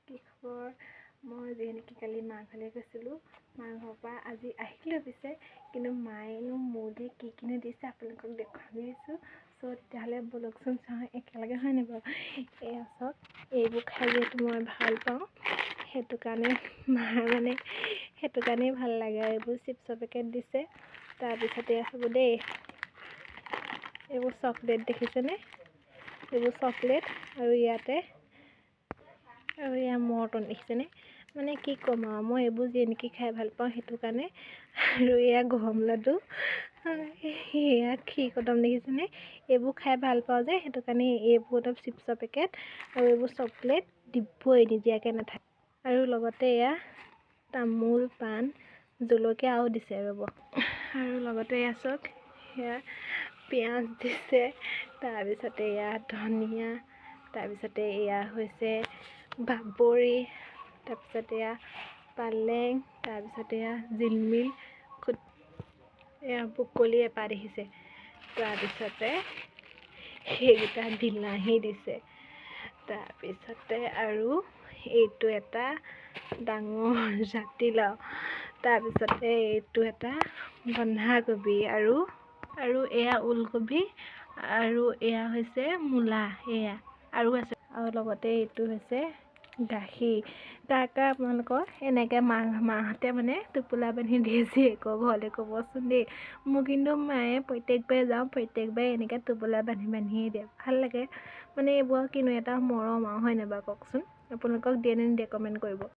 কি খবৰ? মই যিহেতু কালি মাৰ ঘৰলৈ গৈছিলোঁ, মাৰ ঘৰৰ পৰা আজি আহিলোঁ পিছে, কিন্তু মায়েনো মোলৈ কি কিনি দিছে আপোনালোকক দেখুৱাই দিছোঁ। চ' তেতিয়াহ'লে ব'লকচোন চাওঁ একেলগে, হয় নাই বাৰু? এয়া চাওক, এইবোৰ খাই যিহেতু মই ভাল পাওঁ, সেইটো কাৰণে সেইটো কাৰণেই ভাল লাগে। আৰু এইবোৰ চিপছৰ পেকেট দিছে। তাৰপিছতে চাব দেই, এইবোৰ চকলেট দেখিছেনে? এইবোৰ চকলেট আৰু এয়া মৰ্টন দেখিছেনে? মানে কি ক'ম আৰু, মই এইবোৰ যেনেকৈ খাই ভাল পাওঁ সেইটো কাৰণে। আৰু এয়া গৰম লাডু, এয়া খীৰ কদম দেখিছেনে? এইবোৰ খাই ভাল পাওঁ যে, সেইটো কাৰণে এইবোৰ একদম চিপছৰ পেকেট আৰু এইবোৰ চকলেট দিবই, নিদিয়াকৈ নাথাকে। আৰু লগতে এয়া তামোল পাণ জলকীয়া আৰু দিছে ৰ'ব। আৰু লগতে এয়া চাওক, সেয়া পিঁয়াজ দিছে, তাৰপিছতে এয়া ধনিয়া, তাৰপিছতে এয়া হৈছে বাবৰি, তাৰপিছতে এয়া পালেং, তাৰপিছতে এয়া জিলমিল, এয়া বুকলি এপাহ দেখিছে। তাৰপিছতে সেইকেইটা বিলাহী দিছে। তাৰপিছতে আৰু এইটো এটা ডাঙৰ জাতিলাও, তাৰপিছতে এইটো এটা বন্ধাকবি আৰু এয়া ওলকবি, আৰু এয়া হৈছে মূলা, এয়া আৰু আছে। আৰু লগতে এইটো হৈছে গাখীৰ। কাকা আপোনালোকৰ এনেকৈ মাহঁতে মানে টোপোলা বান্ধি দিয়ে যে ঘৰলৈ ক'বচোন দেই। মোৰ কিন্তু মায়ে প্ৰত্যেকবাৰে যাওঁ, প্ৰত্যেকবাৰে এনেকৈ টোপোলা বান্ধিয়ে দিয়ে। ভাল লাগে মানে, এইবোৰ কিনো এটা মৰম আৰু, হয় নাই বাৰু কওকচোন? আপোনালোকক দিয়ে নে নিদিয়ে কমেণ্ট কৰিব।